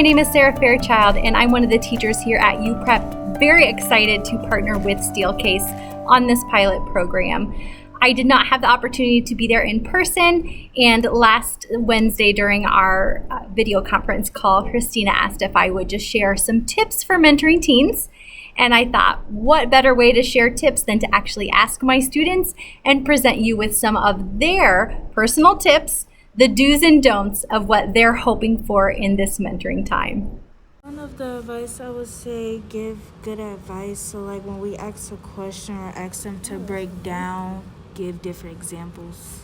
my name is Sarah Fairchild, and I'm one of the teachers here at UPrep. Very excited to partner with Steelcase on this pilot program. I did not have the opportunity to be there in person, and last Wednesday during our video conference call, Christina asked if I would just share some tips for mentoring teens. And I thought, what better way to share tips than to actually ask my students and present you with some of their personal tips, the do's and don'ts of what they're hoping for in this mentoring time. One of the advice I would say, give good advice. So like when we ask a question or ask them to break down, give different examples.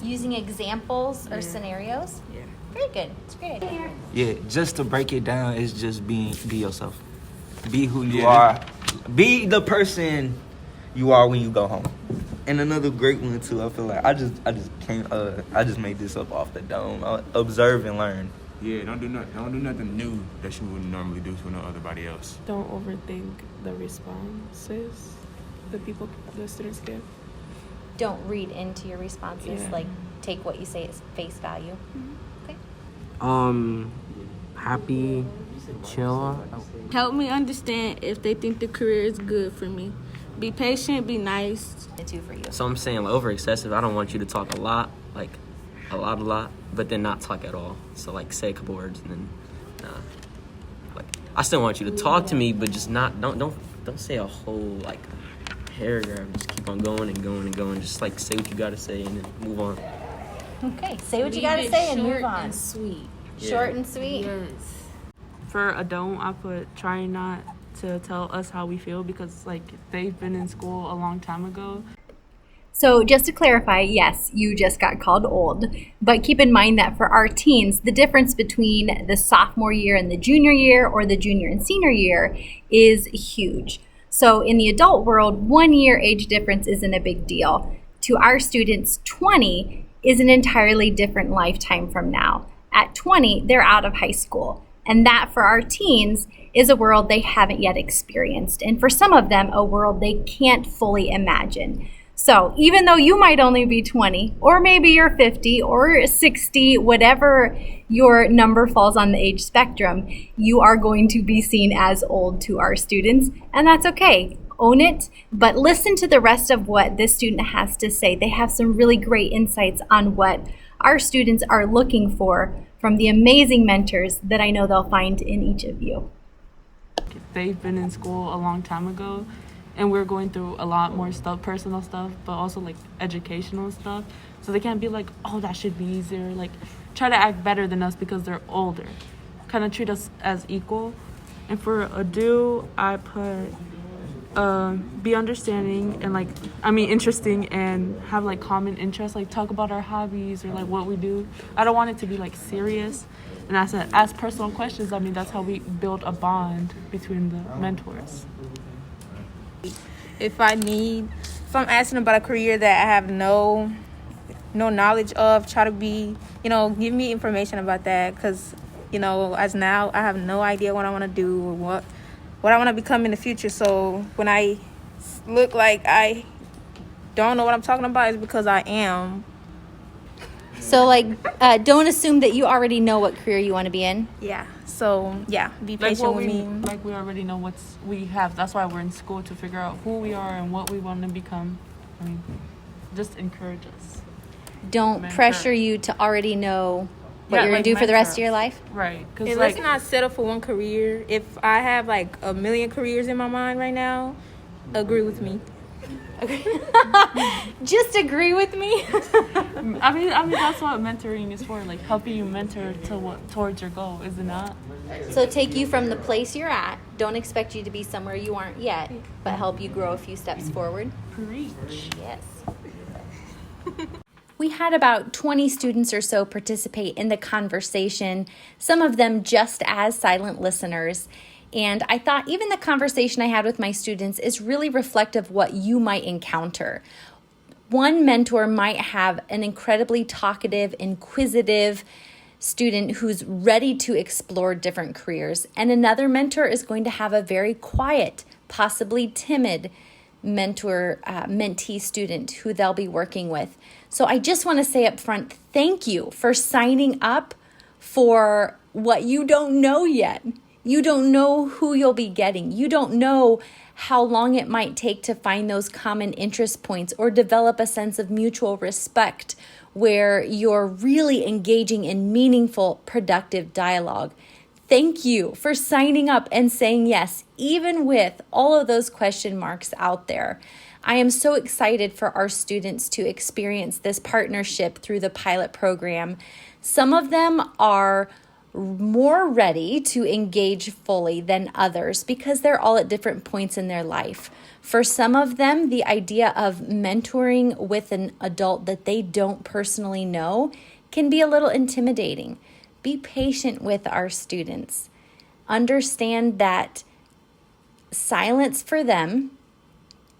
Using examples or scenarios? Yeah. Very good. It's great. Yeah, just to break it down, it's just be yourself. Be who you are. Be the person you are when you go home. And another great one too, I feel like I just made this up off the dome. Observe and learn. Yeah, don't do nothing new that you wouldn't normally do to no other else. Don't overthink the responses the students give. Don't read into your responses. Yeah. Like, take what you say as face value. Okay. Happy, chill. Help me understand if they think the career is good for me. Be patient, be nice. The two for you. So I'm saying like, over excessive. I don't want you to talk a lot, like a lot, but then not talk at all. So like say a couple words and then like I still want you to talk to me, but just not don't say a whole like paragraph. Just keep on going and going and going. Just like say what you gotta say and then move on. Okay. Say what you gotta say and move on. And sweet. Short and sweet. Yes. For a don't, I put try not to tell us how we feel because like they've been in school a long time ago. So just to clarify, yes, you just got called old, but keep in mind that for our teens, the difference between the sophomore year and the junior year or the junior and senior year is huge. So in the adult world, 1 year age difference isn't a big deal. To our students, 20 is an entirely different lifetime from now. At 20, they're out of high school. And that for our teens is a world they haven't yet experienced. And for some of them, a world they can't fully imagine. So even though you might only be 20, or maybe you're 50 or 60, whatever your number falls on the age spectrum, you are going to be seen as old to our students. And that's okay. Own it, but listen to the rest of what this student has to say. They have some really great insights on what our students are looking for from the amazing mentors that I know they'll find in each of you. They've been in school a long time ago and we're going through a lot more stuff, personal stuff, but also like educational stuff. So they can't be like, oh, that should be easier. Like try to act better than us because they're older. Kind of treat us as equal. And for a do, I put be understanding and interesting and have like common interests, like talk about our hobbies or like what we do. I don't want it to be like serious. And I said, ask personal questions. I mean, that's how we build a bond between the mentors. If I'm asking about a career that I have no knowledge of, try to be, give me information about that. Because, as now, I have no idea what I want to do or what I want to become in the future. So when I look like I don't know what I'm talking about, it's because I am. So don't assume that you already know what career you want to be in. Yeah. So be patient with me. Like we already know what we have. That's why we're in school, to figure out who we are and what we want to become. I mean, just encourage us. Don't pressure you to already know what you're going to do for the rest of your life. Right. And let's not settle for one career. If I have like a million careers in my mind right now, agree with me. Okay. Just agree with me. I mean that's what mentoring is for, like helping you mentor towards your goal, is it not? So take you from the place you're at. Don't expect you to be somewhere you aren't yet, but help you grow a few steps forward. Preach. Yes. We had about 20 students or so participate in the conversation, some of them just as silent listeners. And I thought even the conversation I had with my students is really reflective of what you might encounter. One mentor might have an incredibly talkative, inquisitive student who's ready to explore different careers. And another mentor is going to have a very quiet, possibly timid mentee student who they'll be working with. So I just want to say up front, thank you for signing up for what you don't know yet. You don't know who you'll be getting. You don't know how long it might take to find those common interest points or develop a sense of mutual respect where you're really engaging in meaningful, productive dialogue. Thank you for signing up and saying yes, even with all of those question marks out there. I am so excited for our students to experience this partnership through the pilot program. Some of them are more ready to engage fully than others because they're all at different points in their life. For some of them, the idea of mentoring with an adult that they don't personally know can be a little intimidating. Be patient with our students. Understand that silence for them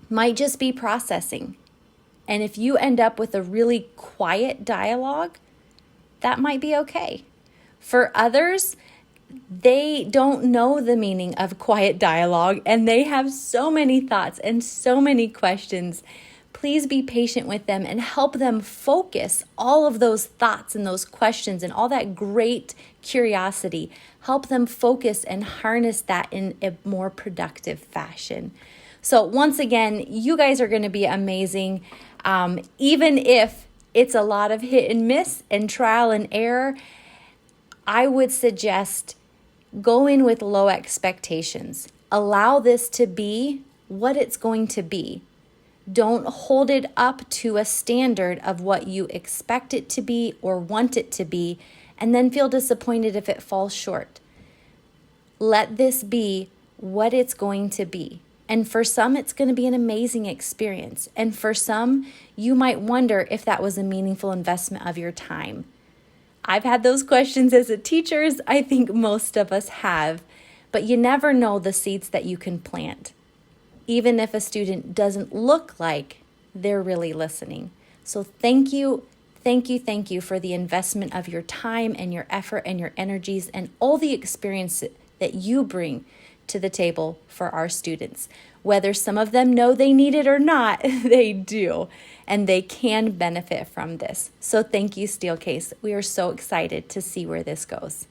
might just be processing. And if you end up with a really quiet dialogue, that might be okay. For others, they don't know the meaning of quiet dialogue and they have so many thoughts and so many questions. Please be patient with them and help them focus all of those thoughts and those questions and all that great curiosity. Help them focus and harness that in a more productive fashion. So once again, you guys are going to be amazing. Even if it's a lot of hit and miss and trial and error, I would suggest go in with low expectations. Allow this to be what it's going to be. Don't hold it up to a standard of what you expect it to be or want it to be, and then feel disappointed if it falls short. Let this be what it's going to be. And for some, it's going to be an amazing experience. And for some, you might wonder if that was a meaningful investment of your time. I've had those questions as a teacher. I think most of us have. But you never know the seeds that you can plant, even if a student doesn't look like they're really listening. So thank you for the investment of your time and your effort and your energies and all the experience that you bring to the table for our students. Whether some of them know they need it or not, they do, and they can benefit from this. So thank you, Steelcase. We are so excited to see where this goes.